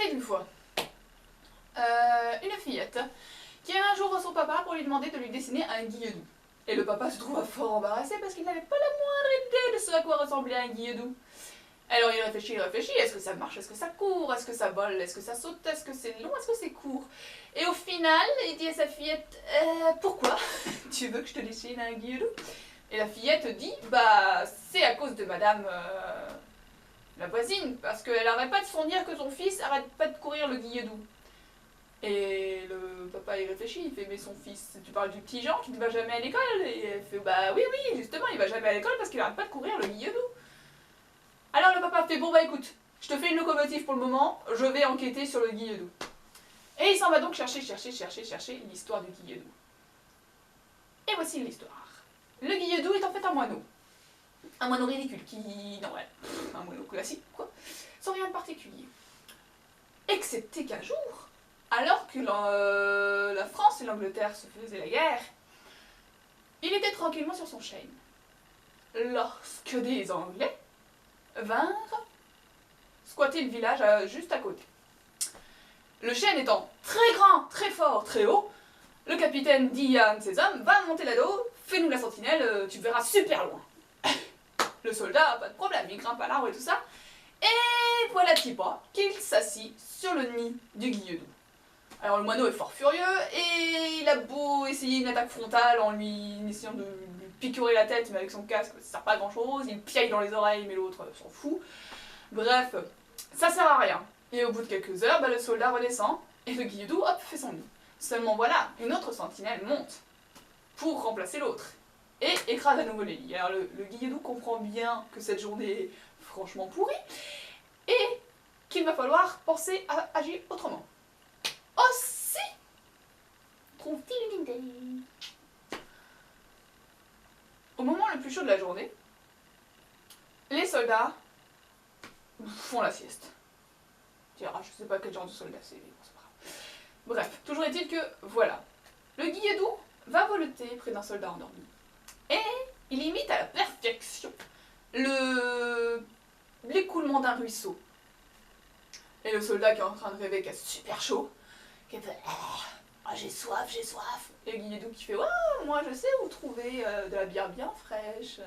était une fois une fillette qui alla un jour à son papa pour lui demander de lui dessiner un guilledou. Et le papa se trouva fort embarrassé parce qu'il n'avait pas la moindre idée de ce à quoi ressemblait un guilledou. Alors il réfléchit, est-ce que ça marche, est-ce que ça court, est-ce que ça vole, est-ce que ça saute, est-ce que c'est long, est-ce que c'est court? Et au final, il dit à sa fillette, pourquoi tu veux que je te dessine un guilledou? Et la fillette dit, bah c'est à cause de madame la voisine, parce qu'elle arrête pas de se dire que son fils arrête pas de courir le guilledou. Et le papa il réfléchit, il fait mais son fils, tu parles du petit Jean qui ne va jamais à l'école? Et elle fait bah oui justement il va jamais à l'école parce qu'il arrête pas de courir le guilledou. Alors le papa fait bon bah écoute, je te fais une locomotive pour le moment, je vais enquêter sur le guilledou. Et il s'en va donc chercher l'histoire du guilledou. Et voici l'histoire. Le guilledou est en fait un moineau. Un moineau ridicule qui... non ouais, un moineau classique quoi, sans rien de particulier. Excepté qu'un jour, alors que la France et l'Angleterre se faisaient la guerre, il était tranquillement sur son chêne. Lorsque des Anglais vinrent squatter le village juste à côté. Le chêne étant très grand, très fort, très haut, le capitaine dit à un de ses hommes, va monter là-haut, fais-nous la sentinelle, tu verras super loin. Le soldat, pas de problème, il grimpe à l'arbre et tout ça, et voilà petit pas qu'il s'assit sur le nid du guilledou. Alors le moineau est fort furieux, et il a beau essayer une attaque frontale en lui essayant de lui picorer la tête, mais avec son casque ça sert pas à grand chose, il piaille dans les oreilles mais l'autre s'en fout. Bref, ça sert à rien. Et au bout de quelques heures, le soldat redescend, et le guilledou, hop, fait son nid. Seulement voilà, une autre sentinelle monte, pour remplacer l'autre, et écrase à nouveau les lits. Alors le guilledou comprend bien que cette journée est franchement pourrie, et qu'il va falloir penser à agir autrement. Aussi, trouve-t-il une idée? Au moment le plus chaud de la journée, les soldats font la sieste. Tu diras, je sais pas quel genre de soldat c'est, mais bon, c'est pas grave. Bref, toujours est-il que, voilà. Le guilledou va voleter près d'un soldat endormi. Et il imite à la perfection l'écoulement d'un ruisseau. Et le soldat qui est en train de rêver, qui a super chaud, qui fait j'ai soif, j'ai soif. Et le guilledou qui fait moi je sais où trouver de la bière bien fraîche,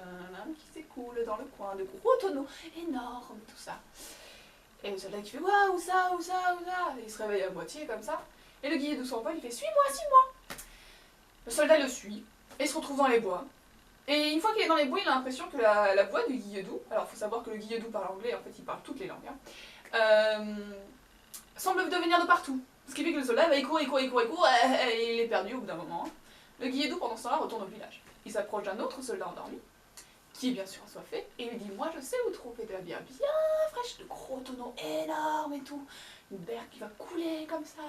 qui s'écoule dans le coin, de gros tonneaux énormes, tout ça. Et le soldat qui fait où ça, où ça, où ça. Et il se réveille à moitié comme ça. Et le guilledou s'envole, il fait suis-moi, suis-moi. Le soldat le suit et se retrouve dans les bois. Et une fois qu'il est dans les bois, il a l'impression que la voix du guilledou, alors il faut savoir que le guilledou parle anglais, en fait il parle toutes les langues, semble devenir de partout. Ce qui fait que le soldat, il court, et il est perdu au bout d'un moment. Le guilledou, pendant ce temps-là, retourne au village. Il s'approche d'un autre soldat endormi, qui est bien sûr assoiffé, et il lui dit moi je sais où trouver de la bière bien fraîche, de gros tonneaux énormes et tout, une bière qui va couler comme ça,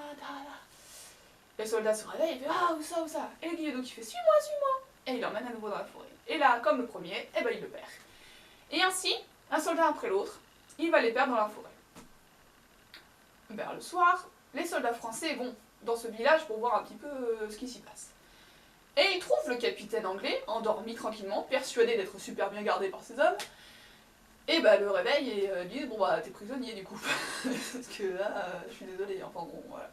Le soldat se réveille et fait où ça, où ça. Et le guilledou qui fait suis-moi, suis-moi. Et il l'emmène à nouveau dans la forêt. Et là, comme le premier, il le perd. Et ainsi, un soldat après l'autre, il va les perdre dans la forêt. Vers le soir, les soldats français vont dans ce village pour voir un petit peu ce qui s'y passe. Et ils trouvent le capitaine anglais, endormi tranquillement, persuadé d'être super bien gardé par ses hommes. Et le réveil et disent bon t'es prisonnier du coup. Parce que là, je suis désolée, enfin bon, voilà.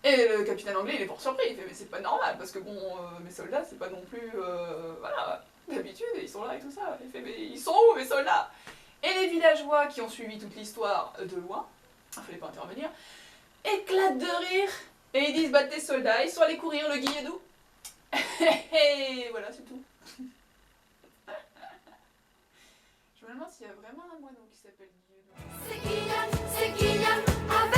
Et le capitaine anglais il est fort surpris, il fait mais c'est pas normal, parce que mes soldats c'est pas non plus, voilà, d'habitude ils sont là et tout ça. Il fait mais ils sont où mes soldats? Et les villageois qui ont suivi toute l'histoire de loin, il fallait pas intervenir, éclatent de rire, et ils disent tes soldats, ils sont allés courir le guilledou. Et voilà c'est tout. Je me demande s'il y a vraiment un moineau qui s'appelle Guilledou. C'est Kylian avec